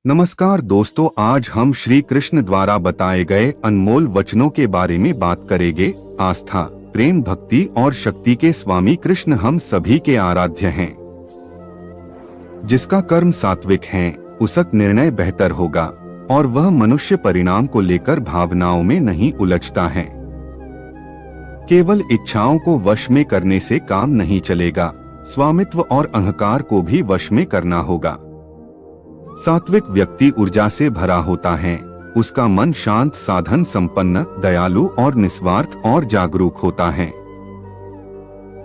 नमस्कार दोस्तों, आज हम श्री कृष्ण द्वारा बताए गए अनमोल वचनों के बारे में बात करेंगे। आस्था, प्रेम, भक्ति और शक्ति के स्वामी कृष्ण हम सभी के आराध्य हैं। जिसका कर्म सात्विक है उसका निर्णय बेहतर होगा और वह मनुष्य परिणाम को लेकर भावनाओं में नहीं उलझता है। केवल इच्छाओं को वश में करने से काम नहीं चलेगा, स्वामित्व और अहंकार को भी वश में करना होगा। सात्विक व्यक्ति ऊर्जा से भरा होता है, उसका मन शांत, साधन संपन्न, दयालु और निस्वार्थ और जागरूक होता है।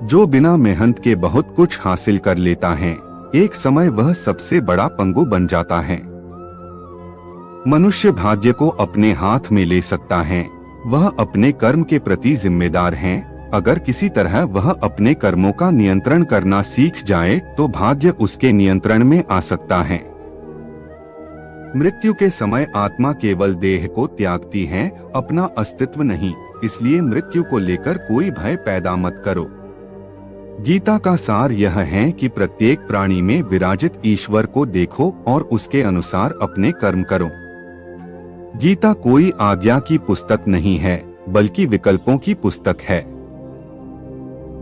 जो बिना मेहनत के बहुत कुछ हासिल कर लेता है, एक समय वह सबसे बड़ा पंगु बन जाता है। मनुष्य भाग्य को अपने हाथ में ले सकता है, वह अपने कर्म के प्रति जिम्मेदार है। अगर किसी तरह वह अपने कर्मों का नियंत्रण करना सीख जाए तो भाग्य उसके नियंत्रण में आ सकता है। मृत्यु के समय आत्मा केवल देह को त्यागती है, अपना अस्तित्व नहीं। इसलिए मृत्यु को लेकर कोई भय पैदा मत करो। गीता का सार यह है कि प्रत्येक प्राणी में विराजित ईश्वर को देखो और उसके अनुसार अपने कर्म करो। गीता कोई आज्ञा की पुस्तक नहीं है, बल्कि विकल्पों की पुस्तक है।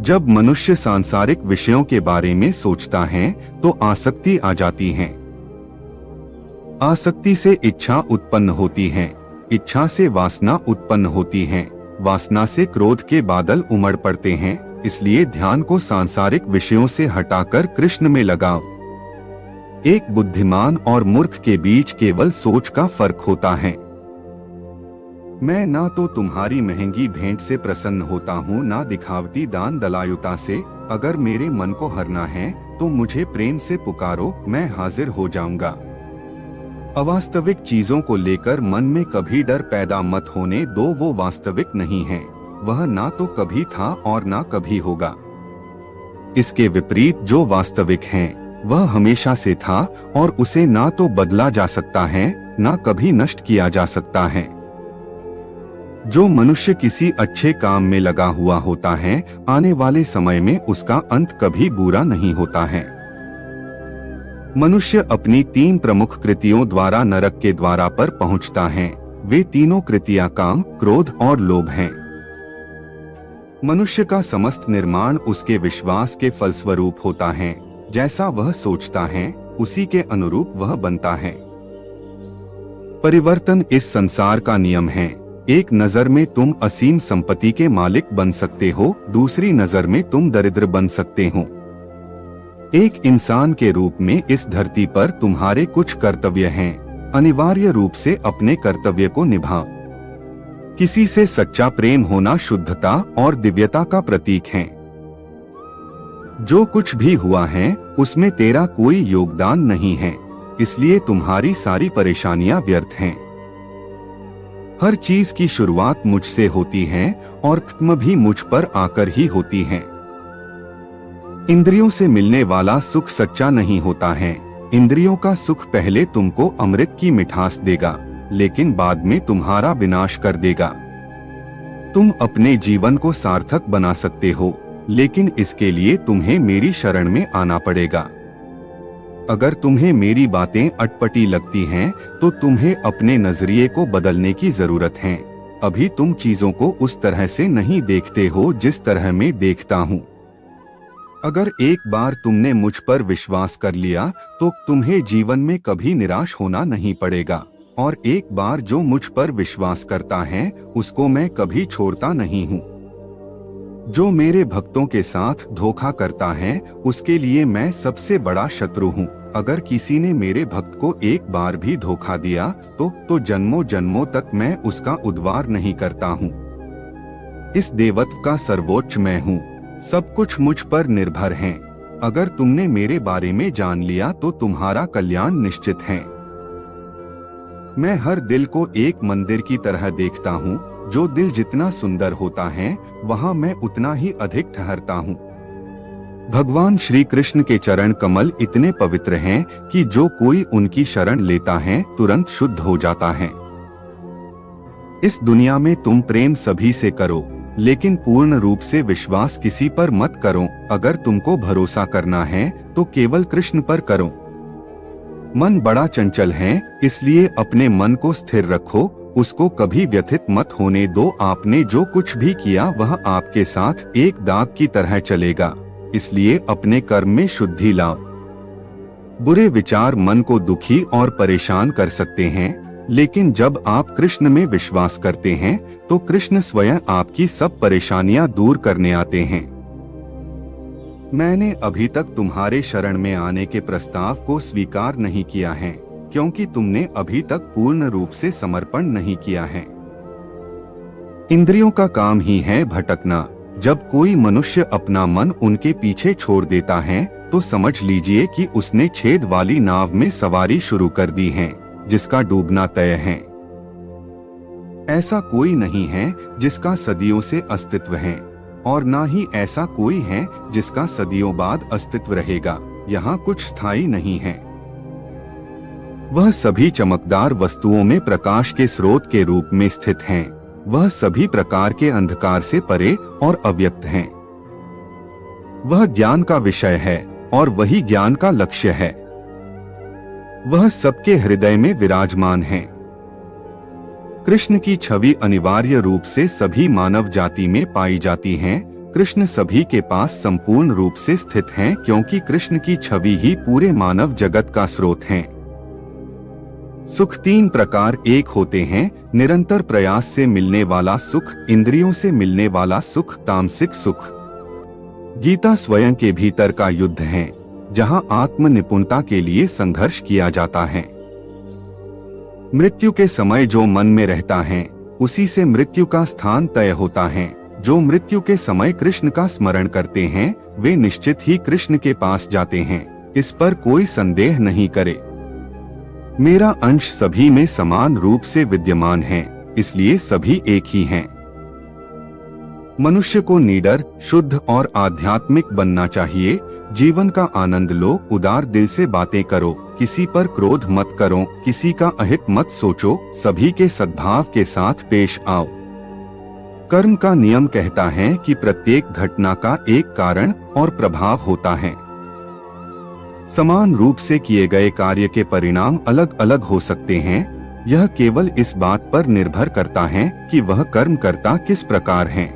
जब मनुष्य सांसारिक विषयों के बारे में सोचता है तो आसक्ति आ जाती है। आसक्ति से इच्छा उत्पन्न होती है, इच्छा से वासना उत्पन्न होती है, वासना से क्रोध के बादल उमड़ पड़ते हैं। इसलिए ध्यान को सांसारिक विषयों से हटाकर कृष्ण में लगाओ। एक बुद्धिमान और मूर्ख के बीच केवल सोच का फर्क होता है। मैं ना तो तुम्हारी महंगी भेंट से प्रसन्न होता हूँ, ना दिखावटी दान दलायुता से। अगर मेरे मन को हरना है तो मुझे प्रेम से पुकारो, मैं हाजिर हो जाऊंगा। अवास्तविक चीजों को लेकर मन में कभी डर पैदा मत होने दो, वो वास्तविक नहीं है। वह ना तो कभी था और ना कभी होगा। इसके विपरीत जो वास्तविक है वह हमेशा से था और उसे ना तो बदला जा सकता है, ना कभी नष्ट किया जा सकता है। जो मनुष्य किसी अच्छे काम में लगा हुआ होता है, आने वाले समय में उसका अंत कभी बुरा नहीं होता है। मनुष्य अपनी 3 प्रमुख कृतियों द्वारा नरक के द्वारा पर पहुंचता है। वे तीनों कृतियां काम, क्रोध और लोभ हैं। मनुष्य का समस्त निर्माण उसके विश्वास के फलस्वरूप होता है। जैसा वह सोचता है उसी के अनुरूप वह बनता है। परिवर्तन इस संसार का नियम है। एक नजर में तुम असीम संपत्ति के मालिक बन सकते हो, दूसरी नजर में तुम दरिद्र बन सकते हो। एक इंसान के रूप में इस धरती पर तुम्हारे कुछ कर्तव्य हैं। अनिवार्य रूप से अपने कर्तव्य को निभाओ। किसी से सच्चा प्रेम होना शुद्धता और दिव्यता का प्रतीक है। जो कुछ भी हुआ है उसमें तेरा कोई योगदान नहीं है, इसलिए तुम्हारी सारी परेशानियां व्यर्थ हैं। हर चीज की शुरुआत मुझसे होती है और खत्म भी मुझ पर आकर ही होती है। इंद्रियों से मिलने वाला सुख सच्चा नहीं होता है। इंद्रियों का सुख पहले तुमको अमृत की मिठास देगा, लेकिन बाद में तुम्हारा विनाश कर देगा। तुम अपने जीवन को सार्थक बना सकते हो, लेकिन इसके लिए तुम्हें मेरी शरण में आना पड़ेगा। अगर तुम्हें मेरी बातें अटपटी लगती हैं, तो तुम्हें अपने नजरिए को बदलने की जरूरत है। अभी तुम चीजों को उस तरह से नहीं देखते हो जिस तरह मैं देखता हूँ। अगर एक बार तुमने मुझ पर विश्वास कर लिया तो तुम्हें जीवन में कभी निराश होना नहीं पड़ेगा। और एक बार जो मुझ पर विश्वास करता है उसको मैं कभी छोड़ता नहीं हूँ। जो मेरे भक्तों के साथ धोखा करता है उसके लिए मैं सबसे बड़ा शत्रु हूँ। अगर किसी ने मेरे भक्त को एक बार भी धोखा दिया तो जन्मों जन्मों तक मैं उसका उद्धार नहीं करता हूँ। इस देवत्व का सर्वोच्च मैं हूँ। सब कुछ मुझ पर निर्भर है। अगर तुमने मेरे बारे में जान लिया तो तुम्हारा कल्याण निश्चित है। मैं हर दिल को एक मंदिर की तरह देखता हूँ। जो दिल जितना सुंदर होता है वहाँ मैं उतना ही अधिक ठहरता हूँ। भगवान श्री कृष्ण के चरण कमल इतने पवित्र हैं कि जो कोई उनकी शरण लेता है तुरंत शुद्ध हो जाता है। इस दुनिया में तुम प्रेम सभी से करो, लेकिन पूर्ण रूप से विश्वास किसी पर मत करो। अगर तुमको भरोसा करना है तो केवल कृष्ण पर करो। मन बड़ा चंचल है, इसलिए अपने मन को स्थिर रखो, उसको कभी व्यथित मत होने दो। आपने जो कुछ भी किया वह आपके साथ एक दाग की तरह चलेगा, इसलिए अपने कर्म में शुद्धि लाओ। बुरे विचार मन को दुखी और परेशान कर सकते हैं, लेकिन जब आप कृष्ण में विश्वास करते हैं तो कृष्ण स्वयं आपकी सब परेशानियां दूर करने आते हैं। मैंने अभी तक तुम्हारे शरण में आने के प्रस्ताव को स्वीकार नहीं किया है, क्योंकि तुमने अभी तक पूर्ण रूप से समर्पण नहीं किया है। इंद्रियों का काम ही है भटकना। जब कोई मनुष्य अपना मन उनके पीछे छोड़ देता है तो समझ लीजिए कि उसने छेद वाली नाव में सवारी शुरू कर दी है, जिसका डूबना तय है। ऐसा कोई नहीं है जिसका सदियों से अस्तित्व है, और ना ही ऐसा कोई है जिसका सदियों बाद अस्तित्व रहेगा। यहाँ कुछ स्थायी नहीं है। वह सभी चमकदार वस्तुओं में प्रकाश के स्रोत के रूप में स्थित हैं। वह सभी प्रकार के अंधकार से परे और अव्यक्त हैं। वह ज्ञान का विषय है और वही ज्ञान का लक्ष्य है। वह सबके हृदय में विराजमान है। कृष्ण की छवि अनिवार्य रूप से सभी मानव जाति में पाई जाती है। कृष्ण सभी के पास संपूर्ण रूप से स्थित हैं, क्योंकि कृष्ण की छवि ही पूरे मानव जगत का स्रोत है। सुख तीन प्रकार एक होते हैं: निरंतर प्रयास से मिलने वाला सुख, इंद्रियों से मिलने वाला सुख, तामसिक सुख। गीता स्वयं के भीतर का युद्ध है, जहां आत्म निपुणता के लिए संघर्ष किया जाता है। मृत्यु के समय जो मन में रहता है, उसी से मृत्यु का स्थान तय होता है। जो मृत्यु के समय कृष्ण का स्मरण करते हैं, वे निश्चित ही कृष्ण के पास जाते हैं, इस पर कोई संदेह नहीं करे। मेरा अंश सभी में समान रूप से विद्यमान है, इसलिए सभी एक ही हैं। मनुष्य को निडर, शुद्ध और आध्यात्मिक बनना चाहिए। जीवन का आनंद लो, उदार दिल से बातें करो, किसी पर क्रोध मत करो, किसी का अहित मत सोचो, सभी के सद्भाव के साथ पेश आओ। कर्म का नियम कहता है कि प्रत्येक घटना का एक कारण और प्रभाव होता है। समान रूप से किए गए कार्य के परिणाम अलग अलग हो सकते हैं। यह केवल इस बात पर निर्भर करता है कि वह कर्म करता किस प्रकार है।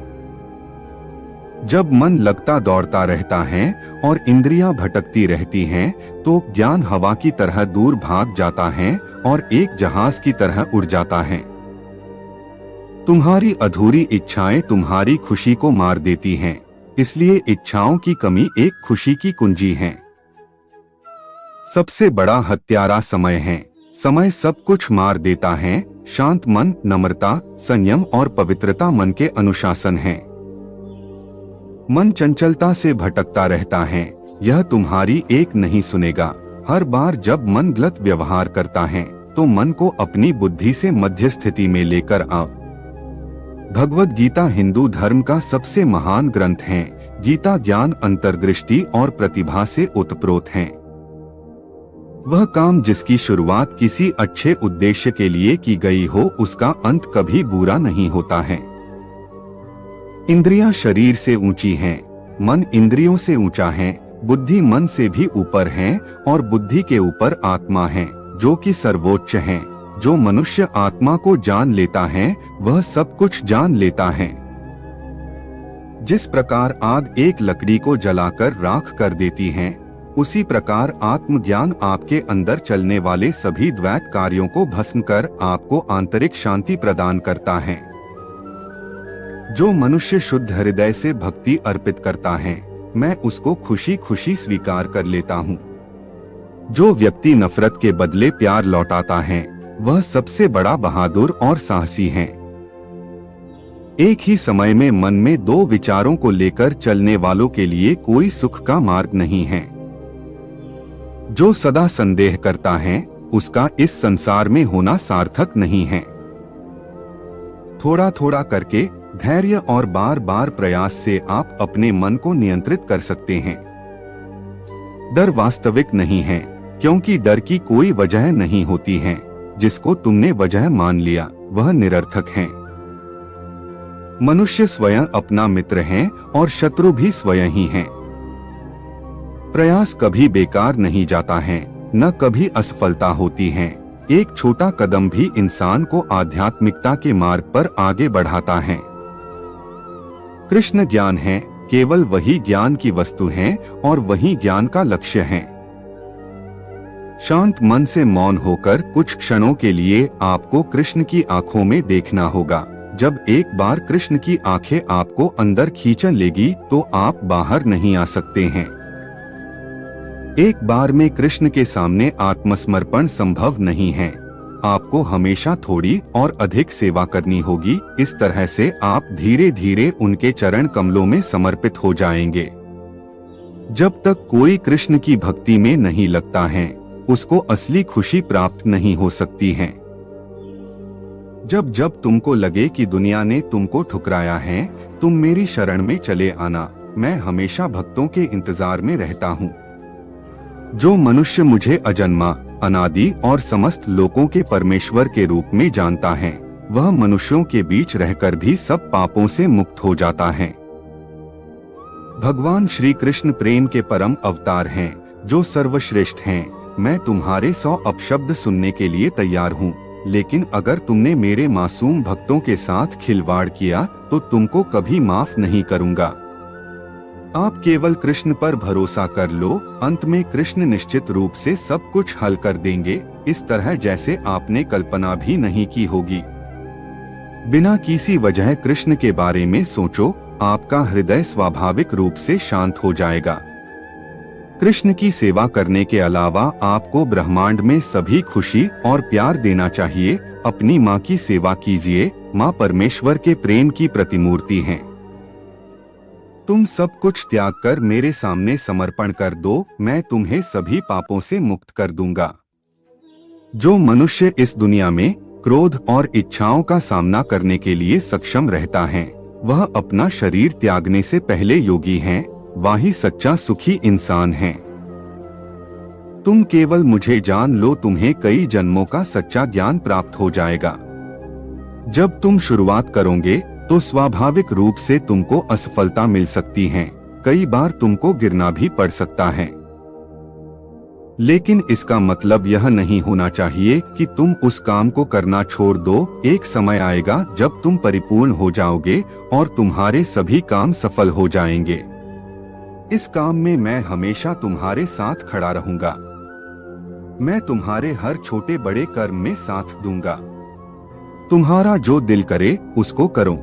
जब मन लगता दौड़ता रहता है और इंद्रियां भटकती रहती हैं, तो ज्ञान हवा की तरह दूर भाग जाता है और एक जहाज की तरह उड़ जाता है। तुम्हारी अधूरी इच्छाएं तुम्हारी खुशी को मार देती हैं, इसलिए इच्छाओं की कमी एक खुशी की कुंजी है। सबसे बड़ा हत्यारा समय है। समय सब कुछ मार देता है। शांत मन, नम्रता, संयम और पवित्रता मन के अनुशासन है। मन चंचलता से भटकता रहता है, यह तुम्हारी एक नहीं सुनेगा। हर बार जब मन गलत व्यवहार करता है तो मन को अपनी बुद्धि से मध्य स्थिति में लेकर आओ। भगवद गीता हिंदू धर्म का सबसे महान ग्रंथ है। गीता ज्ञान, अंतर्दृष्टि और प्रतिभा से ओतप्रोत है। वह काम जिसकी शुरुआत किसी अच्छे उद्देश्य के लिए की गई हो, उसका अंत कभी बुरा नहीं होता है। इंद्रियां शरीर से ऊंची हैं, मन इंद्रियों से ऊंचा है, बुद्धि मन से भी ऊपर है और बुद्धि के ऊपर आत्मा है, जो कि सर्वोच्च है। जो मनुष्य आत्मा को जान लेता है, वह सब कुछ जान लेता है। जिस प्रकार आग एक लकड़ी को जलाकर राख कर देती है, उसी प्रकार आत्मज्ञान आपके अंदर चलने वाले सभी द्वैत कार्यों को भस्म कर आपको आंतरिक शांति प्रदान करता है। जो मनुष्य शुद्ध हृदय से भक्ति अर्पित करता है, मैं उसको खुशी खुशी स्वीकार कर लेता हूँ। जो व्यक्ति नफरत के बदले प्यार लौटाता है, वह सबसे बड़ा बहादुर और साहसी है। एक ही समय में मन में दो विचारों को लेकर चलने वालों के लिए कोई सुख का मार्ग नहीं है। जो सदा संदेह करता है, उसका इस संसार में होना सार्थक नहीं है। थोड़ा थोड़ा करके, धैर्य और बार बार प्रयास से आप अपने मन को नियंत्रित कर सकते हैं। डर वास्तविक नहीं है, क्योंकि डर की कोई वजह नहीं होती है। जिसको तुमने वजह मान लिया, वह निरर्थक है। मनुष्य स्वयं अपना मित्र है और शत्रु भी स्वयं ही है। प्रयास कभी बेकार नहीं जाता है। न कभी असफलता होती है। एक छोटा कदम भी इंसान को आध्यात्मिकता के मार्ग पर आगे बढ़ाता है। कृष्ण ज्ञान है, केवल वही ज्ञान की वस्तु है और वही ज्ञान का लक्ष्य है। शांत मन से मौन होकर कुछ क्षणों के लिए आपको कृष्ण की आंखों में देखना होगा। जब एक बार कृष्ण की आंखें आपको अंदर खींच लेगी तो आप बाहर नहीं आ सकते हैं। एक बार में कृष्ण के सामने आत्मसमर्पण संभव नहीं है। आपको हमेशा थोड़ी और अधिक सेवा करनी होगी। इस तरह से आप धीरे धीरे उनके चरण कमलों में समर्पित हो जाएंगे। जब तक कोई कृष्ण की भक्ति में नहीं लगता है, उसको असली खुशी प्राप्त नहीं हो सकती है। जब जब तुमको लगे कि दुनिया ने तुमको ठुकराया है, तुम मेरी शरण में चले आना। मैं हमेशा भक्तों के इंतजार में रहता हूँ। जो मनुष्य मुझे अजन्मा, अनादि और समस्त लोकों के परमेश्वर के रूप में जानता है, वह मनुष्यों के बीच रहकर भी सब पापों से मुक्त हो जाता है। भगवान श्री कृष्ण प्रेम के परम अवतार हैं, जो सर्वश्रेष्ठ हैं। मैं तुम्हारे 100 अपशब्द सुनने के लिए तैयार हूँ, लेकिन अगर तुमने मेरे मासूम भक्तों के साथ खिलवाड़ किया तो तुमको कभी माफ नहीं करूँगा। आप केवल कृष्ण पर भरोसा कर लो। अंत में कृष्ण निश्चित रूप से सब कुछ हल कर देंगे, इस तरह जैसे आपने कल्पना भी नहीं की होगी। बिना किसी वजह कृष्ण के बारे में सोचो, आपका हृदय स्वाभाविक रूप से शांत हो जाएगा। कृष्ण की सेवा करने के अलावा आपको ब्रह्मांड में सभी खुशी और प्यार देना चाहिए। अपनी माँ की सेवा कीजिए। माँ परमेश्वर के प्रेम की प्रतिमूर्ति हैं। तुम सब कुछ त्याग कर मेरे सामने समर्पण कर दो, मैं तुम्हें सभी पापों से मुक्त कर दूंगा। जो मनुष्य इस दुनिया में क्रोध और इच्छाओं का सामना करने के लिए सक्षम रहता है, वह अपना शरीर त्यागने से पहले योगी है। वही सच्चा सुखी इंसान है। तुम केवल मुझे जान लो, तुम्हें कई जन्मों का सच्चा ज्ञान प्राप्त हो जाएगा। जब तुम शुरुआत करोगे तो स्वाभाविक रूप से तुमको असफलता मिल सकती है। कई बार तुमको गिरना भी पड़ सकता है, लेकिन इसका मतलब यह नहीं होना चाहिए कि तुम उस काम को करना छोड़ दो। एक समय आएगा जब तुम परिपूर्ण हो जाओगे और तुम्हारे सभी काम सफल हो जाएंगे। इस काम में मैं हमेशा तुम्हारे साथ खड़ा रहूंगा। मैं तुम्हारे हर छोटे बड़े कर्म में साथ दूंगा। तुम्हारा जो दिल करे उसको करो,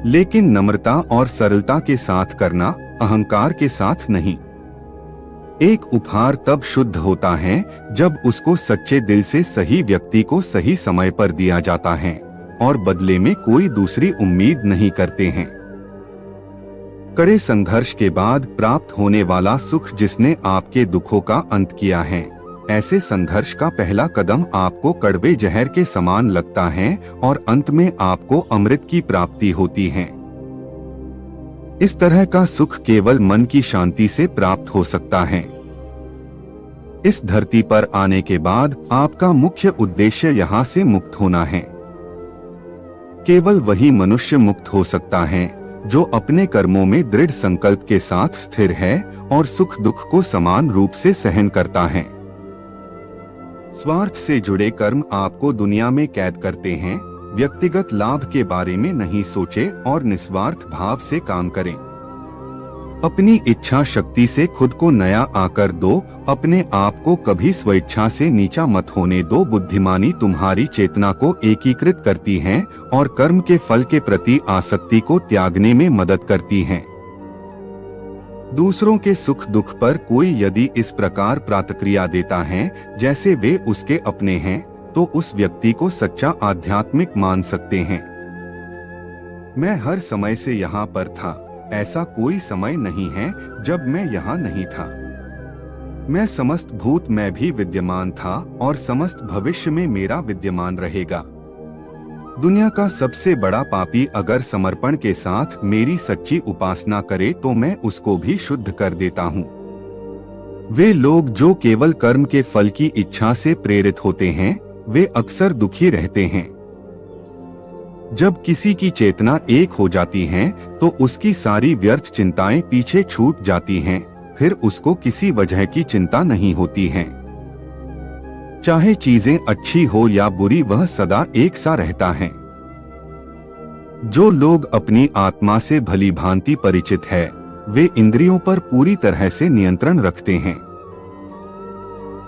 लेकिन नम्रता और सरलता के साथ करना, अहंकार के साथ नहीं। एक उपहार तब शुद्ध होता है जब उसको सच्चे दिल से सही व्यक्ति को सही समय पर दिया जाता है और बदले में कोई दूसरी उम्मीद नहीं करते हैं। कड़े संघर्ष के बाद प्राप्त होने वाला सुख जिसने आपके दुखों का अंत किया है, ऐसे संघर्ष का पहला कदम आपको कड़वे जहर के समान लगता है और अंत में आपको अमृत की प्राप्ति होती है। इस तरह का सुख केवल मन की शांति से प्राप्त हो सकता है। इस धरती पर आने के बाद आपका मुख्य उद्देश्य यहाँ से मुक्त होना है। केवल वही मनुष्य मुक्त हो सकता है जो अपने कर्मों में दृढ़ संकल्प के साथ स्थिर है और सुख दुख को समान रूप से सहन करता है। स्वार्थ से जुड़े कर्म आपको दुनिया में कैद करते हैं। व्यक्तिगत लाभ के बारे में नहीं सोचे और निस्वार्थ भाव से काम करें। अपनी इच्छा शक्ति से खुद को नया आकर दो। अपने आप को कभी स्वेच्छा से नीचा मत होने दो। बुद्धिमानी तुम्हारी चेतना को एकीकृत करती है और कर्म के फल के प्रति आसक्ति को त्यागने में मदद करती है। दूसरों के सुख दुख पर कोई यदि इस प्रकार प्रतिक्रिया देता है जैसे वे उसके अपने हैं, तो उस व्यक्ति को सच्चा आध्यात्मिक मान सकते हैं। मैं हर समय से यहाँ पर था। ऐसा कोई समय नहीं है जब मैं यहाँ नहीं था। मैं समस्त भूत में भी विद्यमान था और समस्त भविष्य में मेरा विद्यमान रहेगा। दुनिया का सबसे बड़ा पापी अगर समर्पण के साथ मेरी सच्ची उपासना करे तो मैं उसको भी शुद्ध कर देता हूँ। वे लोग जो केवल कर्म के फल की इच्छा से प्रेरित होते हैं, वे अक्सर दुखी रहते हैं। जब किसी की चेतना एक हो जाती है तो उसकी सारी व्यर्थ चिंताएं पीछे छूट जाती हैं। फिर उसको किसी वजह की चिंता नहीं होती है। चाहे चीजें अच्छी हो या बुरी, वह सदा एक सा रहता है। जो लोग अपनी आत्मा से भली भांति परिचित है, वे इंद्रियों पर पूरी तरह से नियंत्रण रखते हैं।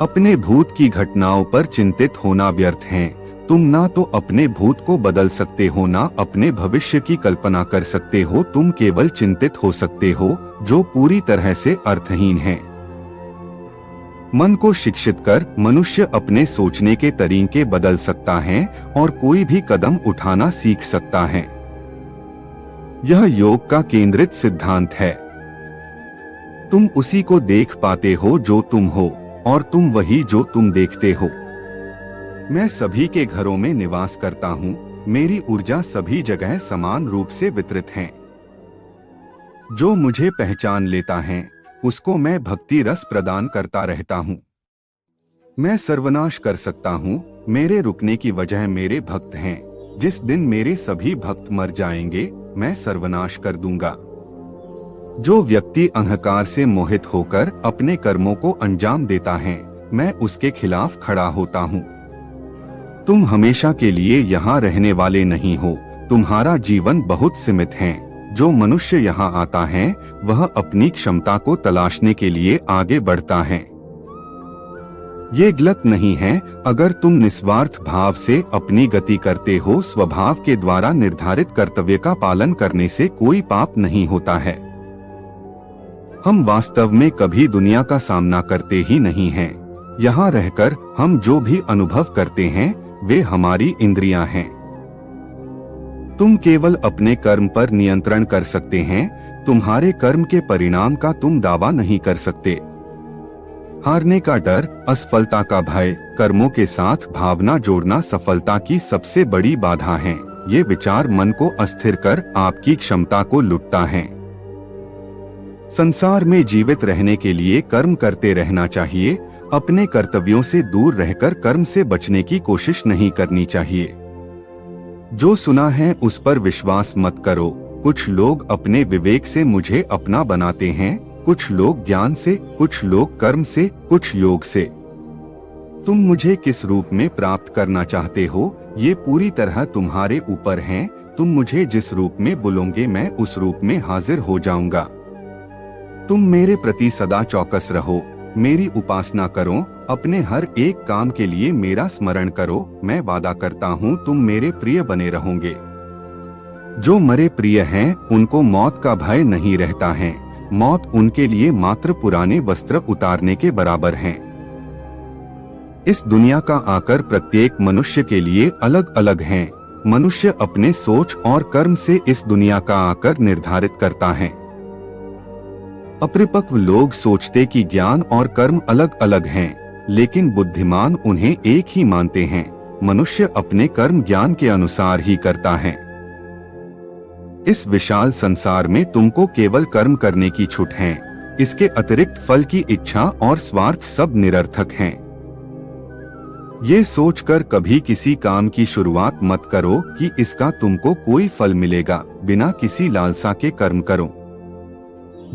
अपने भूत की घटनाओं पर चिंतित होना व्यर्थ है। तुम ना तो अपने भूत को बदल सकते हो, ना अपने भविष्य की कल्पना कर सकते हो। तुम केवल चिंतित हो सकते हो, जो पूरी तरह से अर्थहीन है। मन को शिक्षित कर मनुष्य अपने सोचने के तरीके बदल सकता है और कोई भी कदम उठाना सीख सकता है। यह योग का केंद्रित सिद्धांत है। तुम उसी को देख पाते हो जो तुम हो, और तुम वही जो तुम देखते हो। मैं सभी के घरों में निवास करता हूँ। मेरी ऊर्जा सभी जगह समान रूप से वितरित है। जो मुझे पहचान लेता है, उसको मैं भक्ति रस प्रदान करता रहता हूँ। मैं सर्वनाश कर सकता हूँ। मेरे रुकने की वजह मेरे भक्त हैं। जिस दिन मेरे सभी भक्त मर जाएंगे, मैं सर्वनाश कर दूंगा। जो व्यक्ति अहंकार से मोहित होकर अपने कर्मों को अंजाम देता है, मैं उसके खिलाफ खड़ा होता हूँ। तुम हमेशा के लिए यहाँ रहने वाले नहीं हो। तुम्हारा जीवन बहुत सीमित है। जो मनुष्य यहाँ आता है, वह अपनी क्षमता को तलाशने के लिए आगे बढ़ता है। ये गलत नहीं है अगर तुम निस्वार्थ भाव से अपनी गति करते हो। स्वभाव के द्वारा निर्धारित कर्तव्य का पालन करने से कोई पाप नहीं होता है। हम वास्तव में कभी दुनिया का सामना करते ही नहीं हैं। यहाँ रहकर हम जो भी अनुभव करते हैं, वे हमारी इंद्रियां हैं। तुम केवल अपने कर्म पर नियंत्रण कर सकते हैं। तुम्हारे कर्म के परिणाम का तुम दावा नहीं कर सकते। हारने का डर, असफलता का भय, कर्मों के साथ भावना जोड़ना सफलता की सबसे बड़ी बाधा है। ये विचार मन को अस्थिर कर आपकी क्षमता को लुटता है। संसार में जीवित रहने के लिए कर्म करते रहना चाहिए। अपने कर्तव्यों से दूर रहकर कर्म से बचने की कोशिश नहीं करनी चाहिए। जो सुना है उस पर विश्वास मत करो। कुछ लोग अपने विवेक से मुझे अपना बनाते हैं, कुछ लोग ज्ञान से, कुछ लोग कर्म से, कुछ योग से। तुम मुझे किस रूप में प्राप्त करना चाहते हो, ये पूरी तरह तुम्हारे ऊपर है। तुम मुझे जिस रूप में बुलोगे, मैं उस रूप में हाजिर हो जाऊंगा। तुम मेरे प्रति सदा चौकस रहो, मेरी उपासना करो, अपने हर एक काम के लिए मेरा स्मरण करो। मैं वादा करता हूँ तुम मेरे प्रिय बने रहोगे। जो मरे प्रिय हैं, उनको मौत का भय नहीं रहता है। मौत उनके लिए मात्र पुराने वस्त्र उतारने के बराबर है। इस दुनिया का आकर प्रत्येक मनुष्य के लिए अलग अलग है। मनुष्य अपने सोच और कर्म से इस दुनिया का आकर निर्धारित करता है। अपरिपक्व लोग सोचते कि ज्ञान और कर्म अलग अलग हैं, लेकिन बुद्धिमान उन्हें एक ही मानते हैं। मनुष्य अपने कर्म ज्ञान के अनुसार ही करता है। इस विशाल संसार में तुमको केवल कर्म करने की छूट है। इसके अतिरिक्त फल की इच्छा और स्वार्थ सब निरर्थक हैं। ये सोचकर कभी किसी काम की शुरुआत मत करो कि इसका तुमको कोई फल मिलेगा। बिना किसी लालसा के कर्म करो।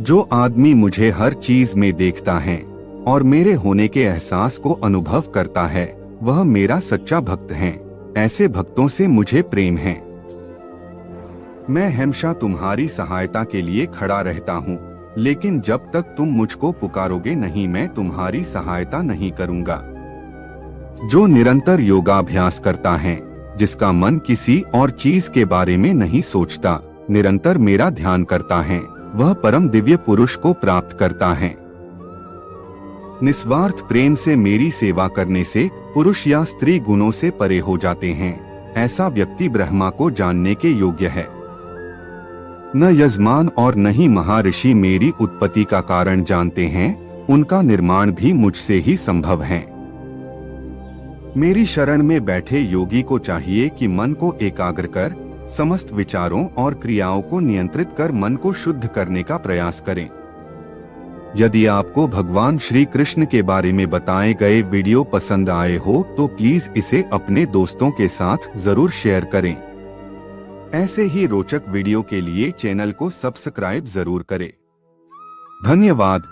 जो आदमी मुझे हर चीज में देखता है और मेरे होने के एहसास को अनुभव करता है, वह मेरा सच्चा भक्त है। ऐसे भक्तों से मुझे प्रेम है। मैं हमेशा तुम्हारी सहायता के लिए खड़ा रहता हूँ, लेकिन जब तक तुम मुझको पुकारोगे नहीं, मैं तुम्हारी सहायता नहीं करूँगा। जो निरंतर योगाभ्यास करता है, जिसका मन किसी और चीज के बारे में नहीं सोचता, निरंतर मेरा ध्यान करता है, वह परम दिव्य पुरुष को प्राप्त करता है। निस्वार्थ प्रेम से मेरी सेवा करने से पुरुष या स्त्री गुणों से परे हो जाते हैं। ऐसा व्यक्ति ब्रह्मा को जानने के योग्य है। न यजमान और न ही महर्षि मेरी उत्पत्ति का कारण जानते हैं, उनका निर्माण भी मुझसे ही संभव है। मेरी शरण में बैठे योगी को चाहिए कि मन को एकाग्र कर समस्त विचारों और क्रियाओं को नियंत्रित कर मन को शुद्ध करने का प्रयास करें। यदि आपको भगवान श्री कृष्ण के बारे में बताए गए वीडियो पसंद आए हो तो प्लीज इसे अपने दोस्तों के साथ जरूर शेयर करें। ऐसे ही रोचक वीडियो के लिए चैनल को सब्सक्राइब जरूर करें। धन्यवाद।